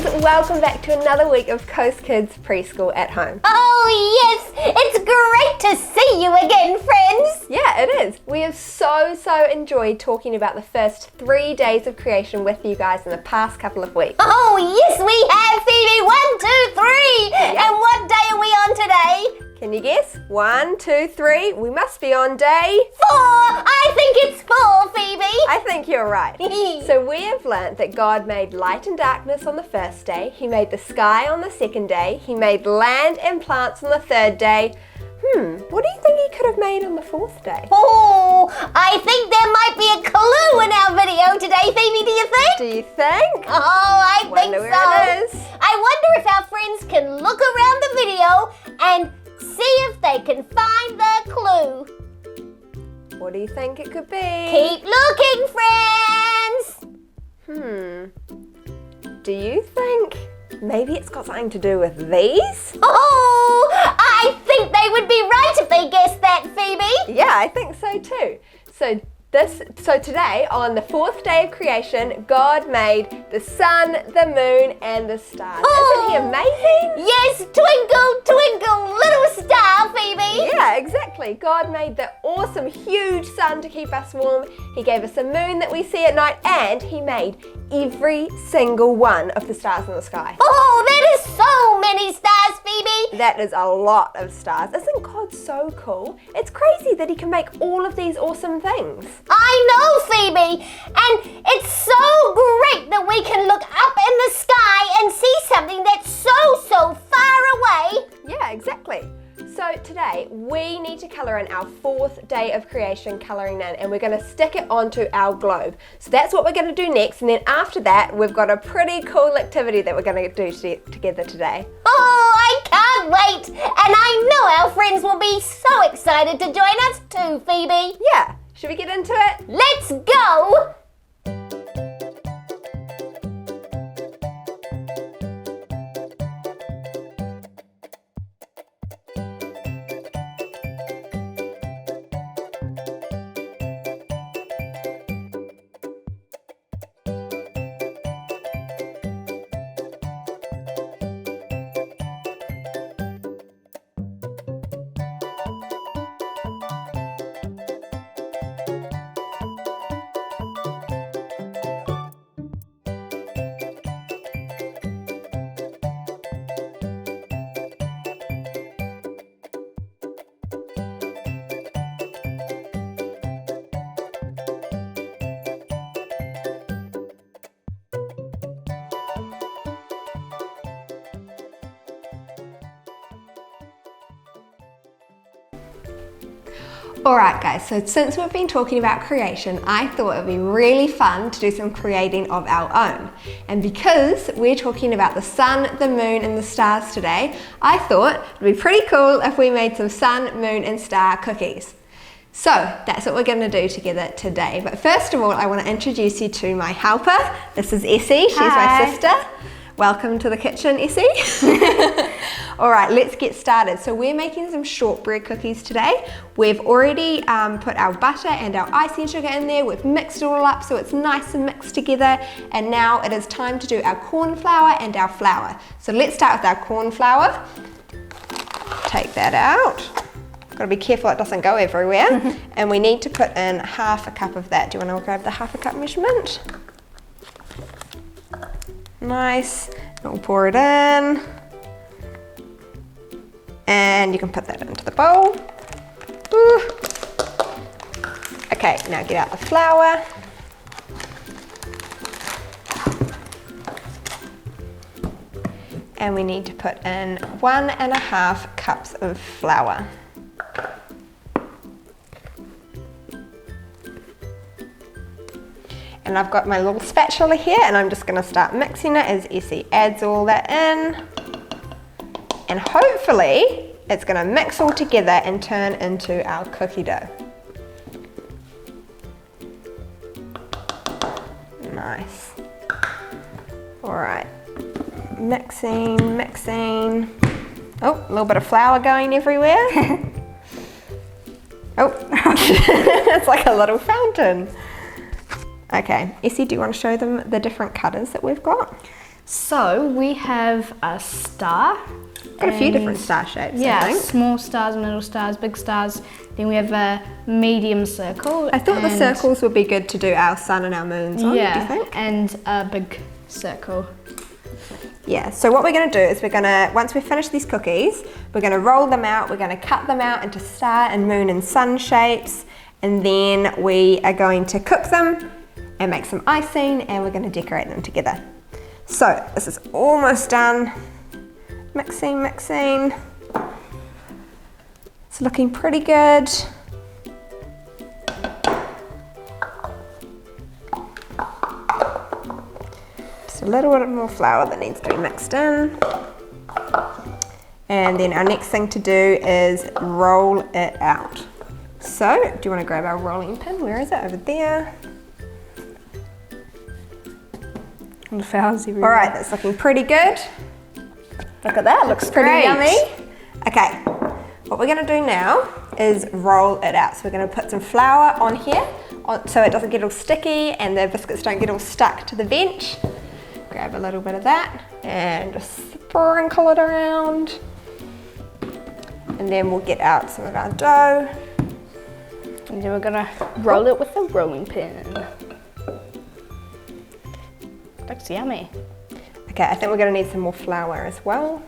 friends, welcome back to another week of Coast Kids Preschool at Home. Oh yes, it's great to see you again, friends. Yeah, it is. We have so enjoyed talking about the first 3 days of creation with you guys in the past couple of weeks. Oh yes, we have, Phoebe. 1, 2, 3. Yep. And what day are we on today? Can you guess? 1, 2, 3. We must be on day 4. I think it's 4, Phoebe. I think you're right. So we have learnt that God made light and darkness on the first day. He made the sky on the second day. He made land and plants on the third day. What do you think he could have made on the fourth day? Oh, I think there might be a clue in our video today, Phoebe, do you think? Do you think? Oh, I think Wonder so. where it is. I wonder if our friends can look around the video and see if they can find the clue. What do you think it could be? Keep looking, friends. Do you think maybe it's got something to do with these? Oh, I think they would be right if they guessed that, Phoebe. Yeah, I think so too. So today, on the fourth day of creation, God made the sun, the moon, and the stars. Isn't he amazing? Yes, twinkle, twinkle, little star, Phoebe. Yeah, exactly. God made the awesome, huge sun to keep us warm. He gave us a moon that we see at night, and he made every single one of the stars in the sky. Oh, that is so many stars, Phoebe. That is a lot of stars. Isn't God so cool? It's crazy that he can make all of these awesome things. I know, Phoebe, and it's so great that we can look up in the sky and see something that's so far away. Yeah, exactly. So today we need to colour in our fourth day of creation colouring in, and we're going to stick it onto our globe. So that's what we're going to do next, and then after that we've got a pretty cool activity that we're going to do together today. Oh, I can't wait, and I know our friends will be so excited to join us too, Phoebe. Yeah, should we get into it? Let's go! Alright guys, so since we've been talking about creation, I thought it would be really fun to do some creating of our own. And because we're talking about the sun, the moon and the stars today, I thought it would be pretty cool if we made some sun, moon and star cookies. So that's what we're going to do together today. But first of all, I want to introduce you to my helper. This is Essie, she's my sister. Welcome to the kitchen, Essie. All right, let's get started. So we're making some shortbread cookies today. We've already put our butter and our icing sugar in there. We've mixed it all up so it's nice and mixed together. And now it is time to do our corn flour and our flour. So let's start with our corn flour. Take that out. Got to be careful it doesn't go everywhere. And we need to put in half a cup of that. Do you want to grab the half a cup measurement? Nice. We'll pour it in. And you can put that into the bowl. Ooh. Okay, now get out the flour. And we need to put in 1.5 cups of flour. And I've got my little spatula here, and I'm just going to start mixing it as Essie adds all that in. And hopefully it's going to mix all together and turn into our cookie dough. Nice. All right, mixing. Oh, a little bit of flour going everywhere. Oh, it's like a little fountain. Okay, Essie, do you want to show them the different cutters that we've got? So we have a star. Got a few different star shapes, I Yeah, think. small stars, middle stars, big stars. Then we have a medium circle. I thought the circles would be good to do our sun and our moons on, do you think? And a big circle. Yeah, so what we're going to do is once we finish these cookies, we're going to roll them out, we're going to cut them out into star and moon and sun shapes, and then we are going to cook them and make some icing, and we're going to decorate them together. So this is almost done. Mixing, mixing. It's looking pretty good. Just a little bit more flour that needs to be mixed in. And then our next thing to do is roll it out. So, do you want to grab our rolling pin? Where is it? Over there. And the flour's everywhere. All right, that's looking pretty good. Look at that, looks pretty great. yummy. Okay, what we're gonna do now is roll it out. So we're gonna put some flour on here so it doesn't get all sticky and the biscuits don't get all stuck to the bench. Grab a little bit of that and just sprinkle it around. And then we'll get out some of our dough. And then we're gonna roll it with a rolling pin. Looks yummy. Okay, I think we're gonna need some more flour as well.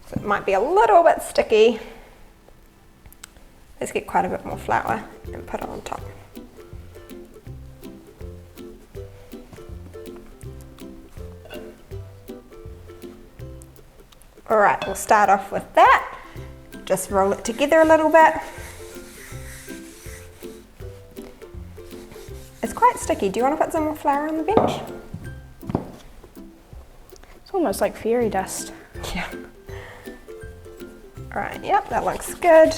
So it might be a little bit sticky. Let's get quite a bit more flour and put it on top. All right, we'll start off with that. Just roll it together a little bit. It's quite sticky. Do you want to put some more flour on the bench? It's almost like fairy dust. Yeah. All right, yep, that looks good.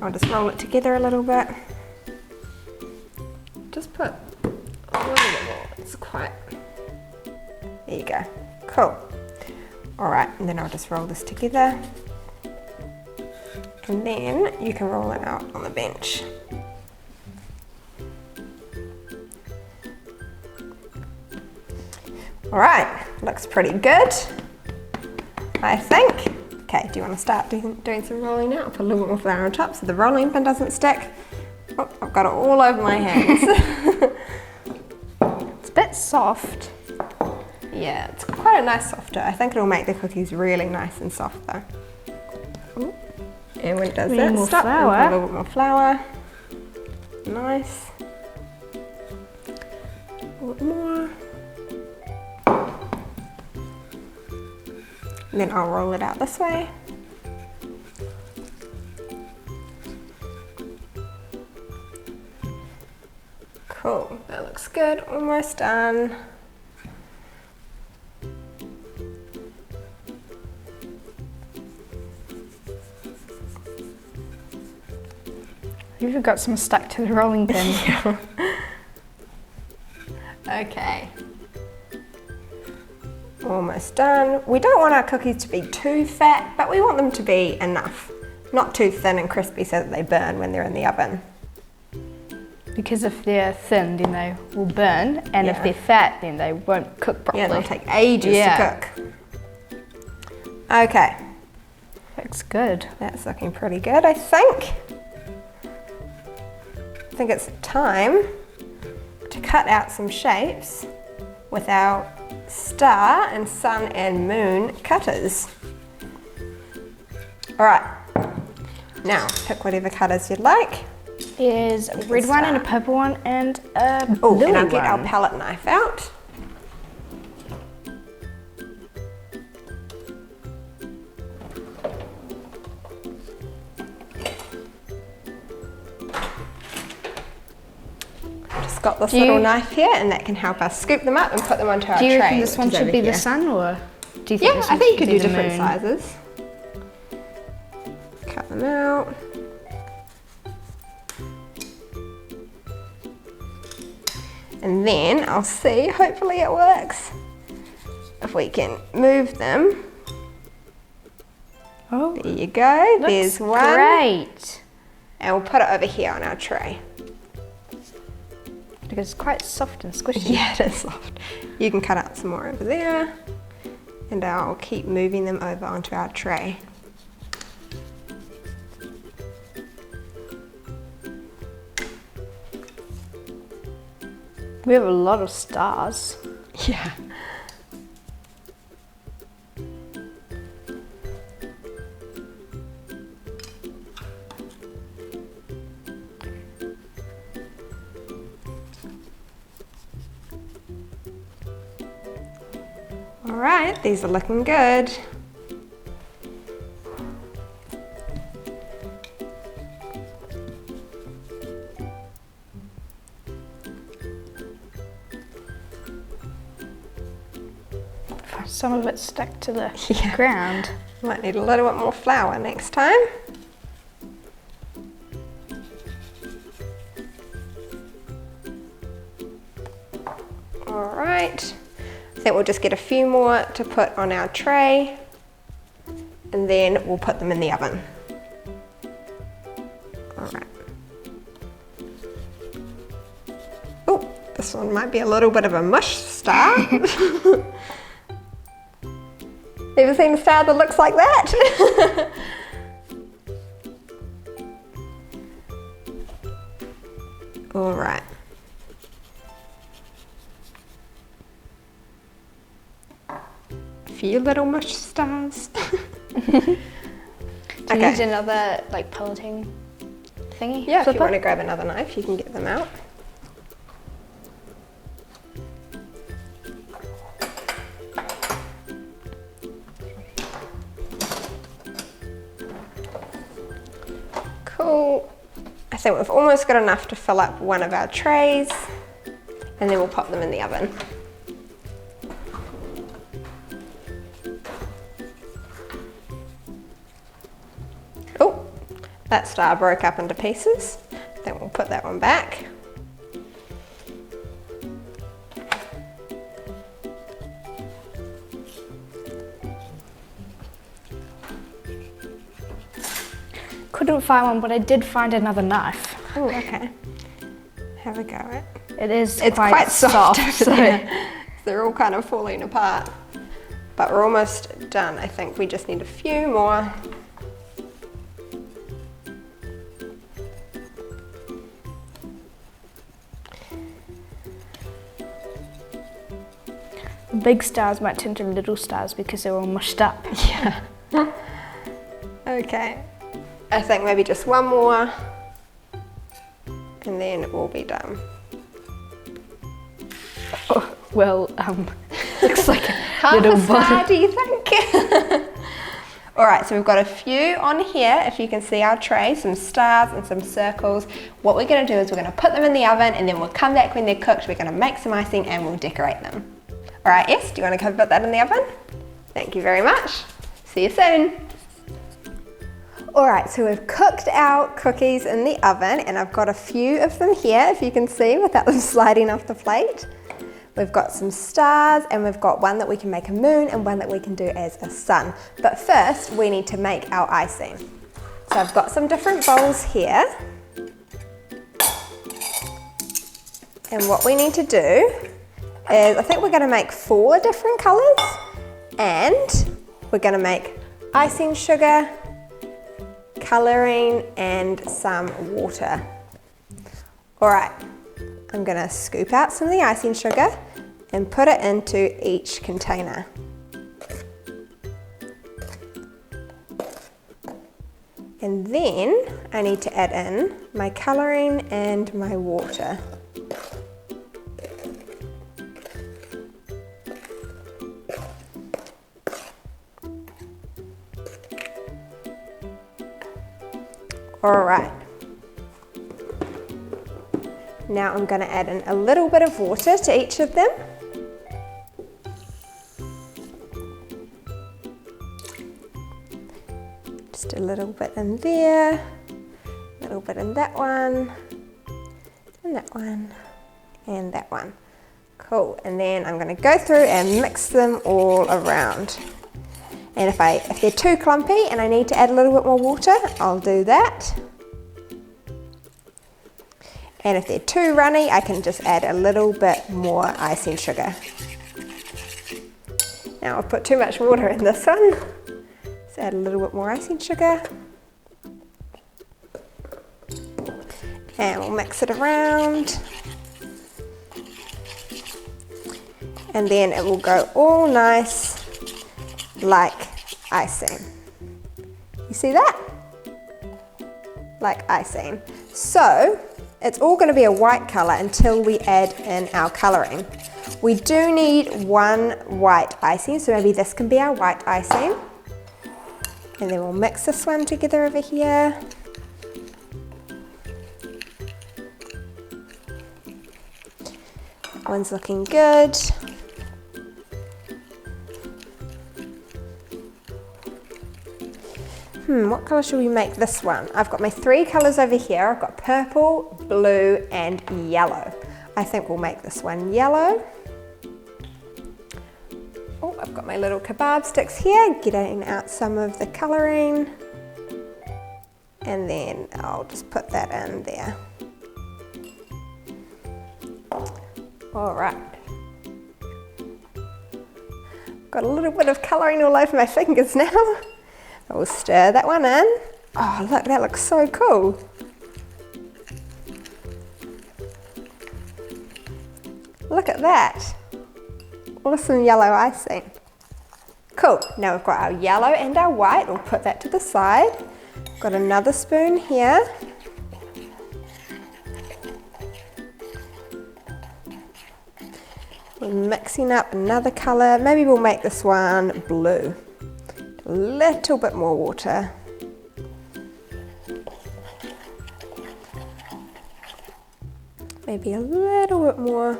I'll just roll it together a little bit. Just put a little bit more. It's quite, there you go. Cool. All right, and then I'll just roll this together. And then you can roll it out on the bench. All right, looks pretty good, I think. Okay, do you want to start doing some rolling out? I'll put a little bit more flour on top so the rolling pin doesn't stick. Oh, I've got it all over my hands. It's a bit soft. Yeah, it's quite a nice soft dough. I think it'll make the cookies really nice and soft though. Ooh. And when it does that, more stop flour. and put a little bit more flour. Nice. A little more. And then I'll roll it out this way. Cool, that looks good, almost done. You've got some stuck to the rolling pin. Okay. Almost done. We don't want our cookies to be too fat, but we want them to be enough. Not too thin and crispy so that they burn when they're in the oven. Because if they're thin, then they will burn, and if Yeah. they're fat, then they won't cook properly. Yeah, they'll take ages to cook. Okay, Looks good. that's looking pretty good, I think. I think it's time to cut out some shapes with our star and sun and moon cutters. All right, now pick whatever cutters you'd like. There's a red one and a purple one and a Oh, blue and I'll one. get our palette knife out. Just got this little knife here, and that can help us scoop them up and put them onto our tray. Do you reckon this which one is should over be the here. sun, or do you think Yeah, this I one think you should could be do the different moon? sizes. Cut them out. And then I'll see, hopefully it works, if we can move them. Oh, There you go, looks there's one. great. And we'll put it over here on our tray. Because it's quite soft and squishy. Yeah, it is soft. You can cut out some more over there, and I'll keep moving them over onto our tray. We have a lot of stars. Yeah. All right, these are looking good. Some of it stuck to the Yeah. ground. Might need a little bit more flour next time. All right, I think we'll just get a few more to put on our tray, and then we'll put them in the oven. All right. Oh, this one might be a little bit of a mush star. Ever seen a star that looks like that? All right. A few little mush stars. Do you need another like pelleting thingy? Yeah, if you Flipper? want to grab another knife, you can get them out. Cool. I think we've almost got enough to fill up one of our trays, and then we'll pop them in the oven. Oh, that star broke up into pieces. Then we'll put that one back. Couldn't find one, but I did find another knife. Oh, okay. Have a go at it. It's quite soft, so yeah. They're all kind of falling apart. But we're almost done. I think we just need a few more. big stars might turn to little stars because they're all mushed up. Yeah. Okay. I think maybe just one more, and then we'll be done. Oh, well, looks like a Half little a star, bottle. do you think? All right, so we've got a few on here, if you can see our tray, some stars and some circles. What we're gonna do is we're gonna put them in the oven, and then we'll come back when they're cooked, we're gonna make some icing and we'll decorate them. All right, yes, do you wanna come put that in the oven? Thank you very much. See you soon. All right, so we've cooked our cookies in the oven, and I've got a few of them here, if you can see, without them sliding off the plate. We've got some stars, and we've got one that we can make a moon and one that we can do as a sun. But first, we need to make our icing. So I've got some different bowls here. And what we need to do is, I think we're gonna make 4 different colors, and we're gonna make icing sugar, coloring, and some water. All right, I'm gonna scoop out some of the icing sugar and put it into each container. And then I need to add in my coloring and my water. All right. Now I'm going to add in a little bit of water to each of them. Just a little bit in there, a little bit in that one, and that one, and that one. Cool, and then I'm going to go through and mix them all around. And if they're too clumpy and I need to add a little bit more water, I'll do that. And if they're too runny, I can just add a little bit more icing sugar. Now I've put too much water in this one. Let's add a little bit more icing sugar. And we'll mix it around. And then it will go all nice like icing. You see that? Like icing. So it's all going to be a white colour until we add in our colouring. We do need one white icing, so maybe this can be our white icing. And then we'll mix this one together over here. That one's looking good. What colour should we make this one? I've got my 3 colours over here. I've got purple, blue and yellow. I think we'll make this one yellow. Oh, I've got my little kebab sticks here, getting out some of the colouring. And then I'll just put that in there. All right. Got a little bit of colouring all over my fingers now. I'll stir that one in. Oh, look, that looks so cool. Look at that. Awesome yellow icing. Cool, now we've got our yellow and our white. We'll put that to the side. Got another spoon here. We're mixing up another colour. Maybe we'll make this one blue. A little bit more water. Maybe a little bit more.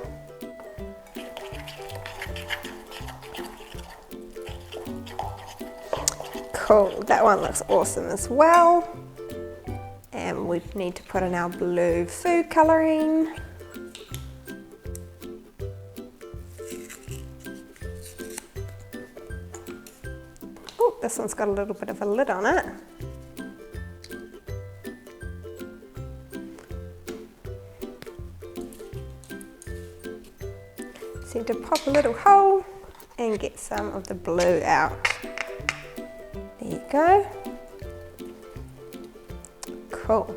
Cool, that one looks awesome as well. And we need to put in our blue food colouring. This one's got a little bit of a lid on it. So you need to pop a little hole and get some of the blue out. There you go. Cool.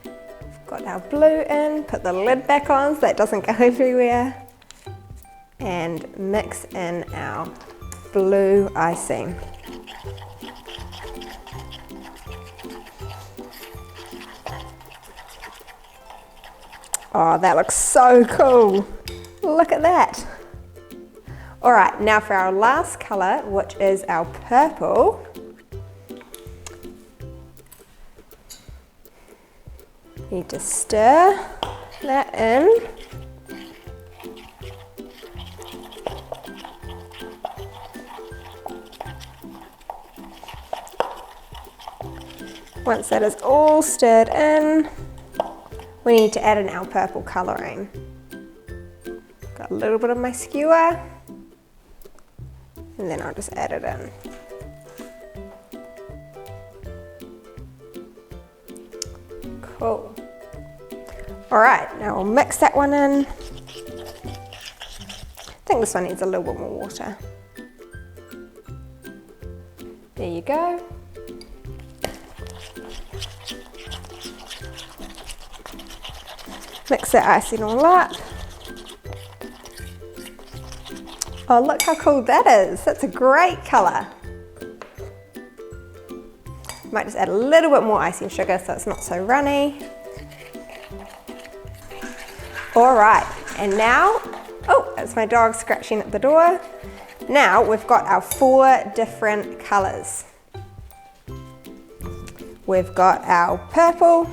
We've got our blue in, put the lid back on so that doesn't go everywhere. And mix in our blue icing. Oh, that looks so cool. Look at that. All right, now for our last colour, which is our purple. Need to stir that in. Once that is all stirred in, we need to add in our purple colouring. Got a little bit of my skewer, and then I'll just add it in. Cool. All right, now we'll mix that one in. I think this one needs a little bit more water. There you go. Mix that icing all up. Oh, look how cool that is. That's a great colour. Might just add a little bit more icing sugar so it's not so runny. All right, and now, oh, that's my dog scratching at the door. Now we've got our 4 different colours. We've got our purple,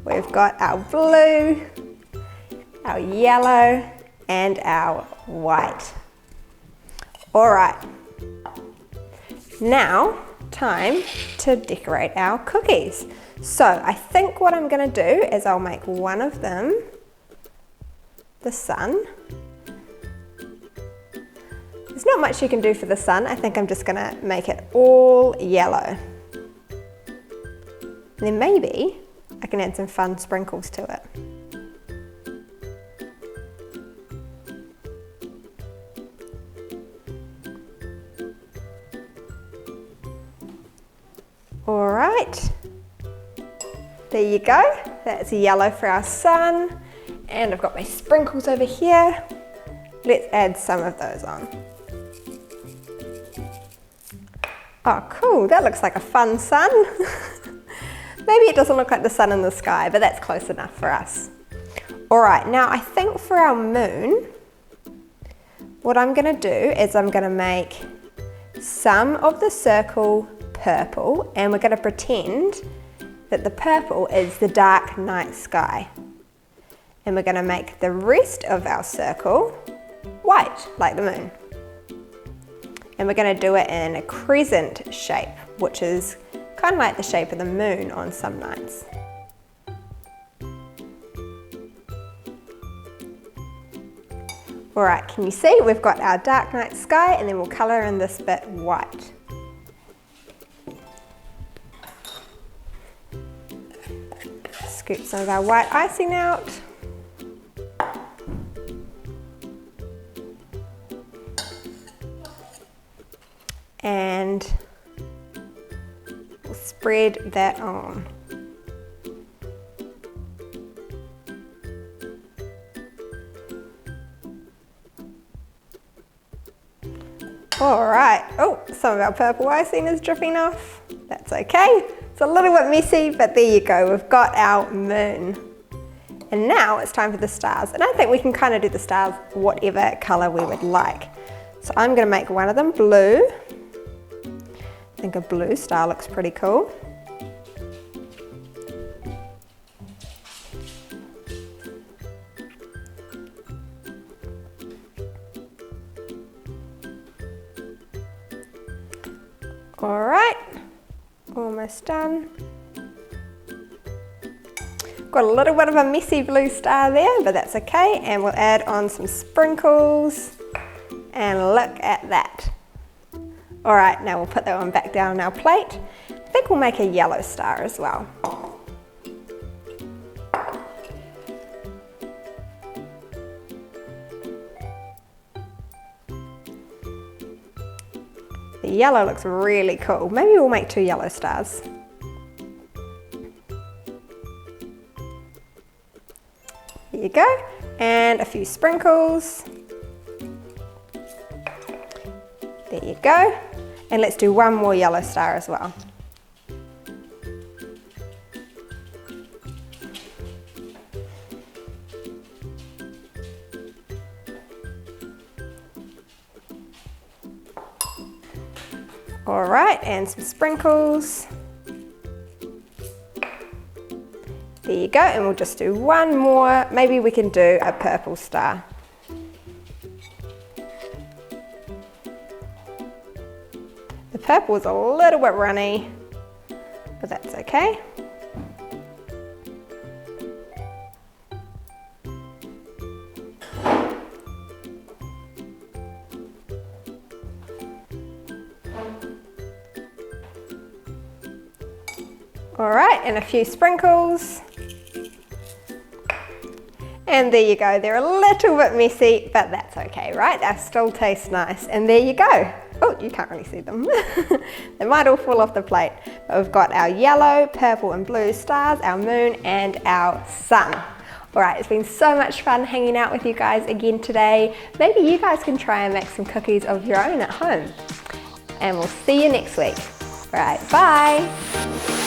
we've got our blue, our yellow, and our white. All right, now time to decorate our cookies. So I think what I'm gonna do is I'll make one of them the sun. There's not much you can do for the sun. I think I'm just gonna make it all yellow. And then maybe I can add some fun sprinkles to it. All right, there you go. That's yellow for our sun. And I've got my sprinkles over here. Let's add some of those on. Oh, cool, that looks like a fun sun. Maybe it doesn't look like the sun in the sky, but that's close enough for us. All right, now I think for our moon, what I'm gonna do is I'm gonna make some of the circle purple, and we're gonna pretend that the purple is the dark night sky. And we're gonna make the rest of our circle white, like the moon. And we're gonna do it in a crescent shape, which is kind of like the shape of the moon on some nights. All right, can you see we've got our dark night sky, and then we'll color in this bit white. Scoop some of our white icing out. And we'll spread that on. All right, oh, some of our purple icing is dripping off. That's okay. It's a little bit messy, but there you go. We've got our moon. And now it's time for the stars. And I think we can kind of do the stars whatever color we would like. So I'm gonna make one of them blue. I think a blue star looks pretty cool. All right, almost done. Got a little bit of a messy blue star there, but that's okay. And we'll add on some sprinkles, and look at that. All right, now we'll put that one back down on our plate. I think we'll make a yellow star as well. The yellow looks really cool. Maybe we'll make 2 yellow stars. There you go. And a few sprinkles. There you go. And let's do one more yellow star as well. All right, and some sprinkles. There you go, and we'll just do one more. Maybe we can do a purple star. The purple is a little bit runny, but that's okay. All right, and a few sprinkles. And there you go. They're a little bit messy, but that's okay, right? They still taste nice. And there you go. Oh, you can't really see them. They might all fall off the plate. But we've got our yellow, purple and blue stars, our moon and our sun. All right, it's been so much fun hanging out with you guys again today. Maybe you guys can try and make some cookies of your own at home. And we'll see you next week. All right, bye.